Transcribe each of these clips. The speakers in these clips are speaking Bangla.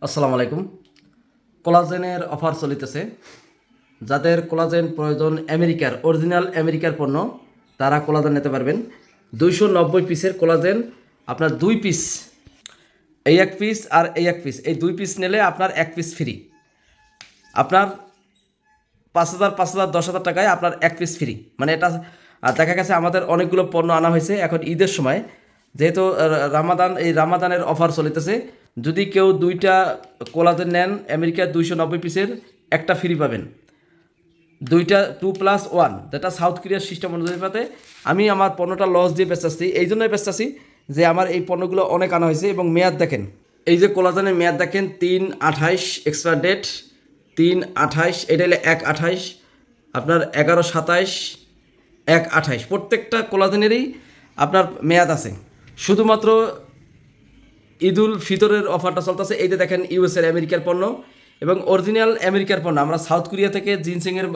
আসসালামু আলাইকুম। কোলাজেনের অফার চলিতেছে। যাদের কোলাজেন প্রয়োজন, আমেরিকার অরিজিনাল আমেরিকার পণ্য, তারা কোলাজেন নিতে পারবেন। 290 পিসের কোলাজেন, আপনার 2 পিস, এই 1 পিস আর এই 1 পিস, এই 2 পিস নিলে আপনার 1 পিস ফ্রি। আপনার 5,000 5,000 10,000 টাকায় আপনার 1 পিস ফ্রি। মানে এটা দেখা গেছে আমাদের অনেকগুলো পণ্য আনা হয়েছে এখন ঈদের সময়, যেহেতু রামাদান, এই রামাদানের অফার চলিতেছে। যদি কেউ 2টা কোলাজেন নেন আমেরিকার 290 পিসের, একটা ফ্রি পাবেন। 2টা 2+1, যেটা সাউথ কোরিয়ার সিস্টেম অনুযায়ী পাতে। আমি আমার পণ্যটা লস দিয়ে বেচতেছি, এই জন্যই বেচতেছি যে আমার এই পণ্যগুলো অনেক আনা হয়েছে এবং মেয়াদ দেখেন। এই যে কোলাজেনের মেয়াদ দেখেন 3/28 এক্সপায়ার ডেট, 3/28, এটা হলে 1/28, আপনার 11/27, 1/28, প্রত্যেকটা কোলাজেনেরই আপনার মেয়াদ আছে। শুধুমাত্র ঈদুল ফিতরের অফারটা চলতেছে। এই যে দেখেন ইউএসের আমেরিকার পণ্য এবং অরিজিনাল আমেরিকার পণ্য। আমরা সাউথ কোরিয়া থেকে জিনসিংয়ের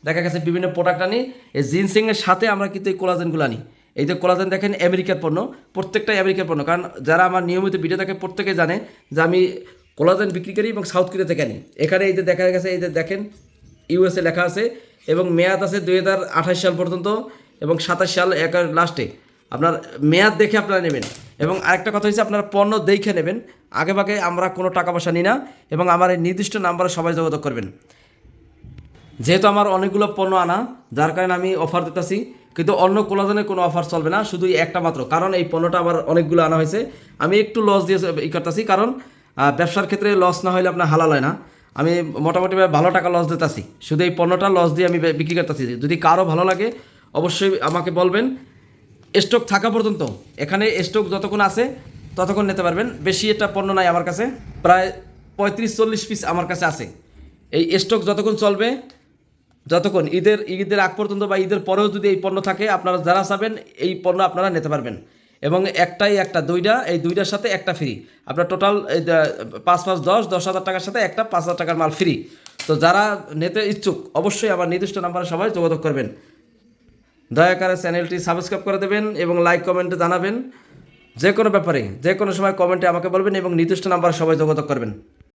দেখা গেছে বিভিন্ন প্রোডাক্ট আনি, এই জিনসিংয়ের সাথে আমরা কিন্তু এই কোলাজেনগুলো আনি। এই যে কোলাজেন দেখেন আমেরিকার পণ্য, প্রত্যেকটাই আমেরিকার পণ্য। কারণ যারা আমার নিয়মিত ভিডিও দেখে প্রত্যেকে জানে যে আমি কোলাজেন বিক্রি করি এবং সাউথ কোরিয়া থেকে আনি। এখানে এই যে দেখা গেছে, এই যে দেখেন ইউএসএ লেখা আছে এবং মেয়াদ আছে 2028 সাল পর্যন্ত এবং 27 সাল একের লাস্টে। আপনার মেয়াদ দেখে আপনারা নেবেন। এবং আরেকটা কথা হচ্ছে, আপনারা পণ্য দেখে নেবেন। আগে ভাগে আমরা কোনো টাকা পয়সা নিই না এবং আমার এই নির্দিষ্ট নাম্বারে সবাই যোগাযোগ করবেন। যেহেতু আমার অনেকগুলো পণ্য আনা, যার কারণে আমি অফার দিতেছি, কিন্তু অন্য কোলাজেনের কোনো অফার চলবে না, শুধু একটা মাত্র। কারণ এই পণ্যটা আমার অনেকগুলো আনা হয়েছে, আমি একটু লস দিয়ে করতেছি। কারণ ব্যবসার ক্ষেত্রে লস না হলে আপনার হালাল হয় না। আমি মোটামুটি ভালো টাকা লস দিতেছি, শুধু এই পণ্যটা লস দিয়ে আমি বিক্রি করতেছি। যদি কারো ভালো লাগে অবশ্যই আমাকে বলবেন। স্টক থাকা পর্যন্ত, এখানে স্টক যতক্ষণ আছে ততক্ষণ নিতে পারবেন। বেশি একটা পণ্য নাই আমার কাছে, প্রায় 35-40 পিস আমার কাছে আছে। এই স্টক যতক্ষণ চলবে, যতক্ষণ ঈদের আগ পর্যন্ত বা ঈদের পরেও যদি এই পণ্য থাকে, আপনারা যারা চাবেন এই পণ্য আপনারা নিতে পারবেন। এবং একটা 2টা, এই 2টার সাথে একটা ফ্রি। আপনার টোটাল 5-5-10 10,000 টাকার সাথে একটা 5,000 টাকার মাল ফ্রি। তো যারা নিতে ইচ্ছুক অবশ্যই আমার নির্দিষ্ট নাম্বারে সবাই যোগাযোগ করবেন। দয়া করে চ্যানেলটি সাবস্ক্রাইব করে দেবেন এবং লাইক কমেন্টে জানাবেন। যে কোনো ব্যাপারে যে কোনো সময় কমেন্টে আমাকে বলবেন এবং নির্দিষ্ট নাম্বারে সবাই যোগাযোগ করবেন।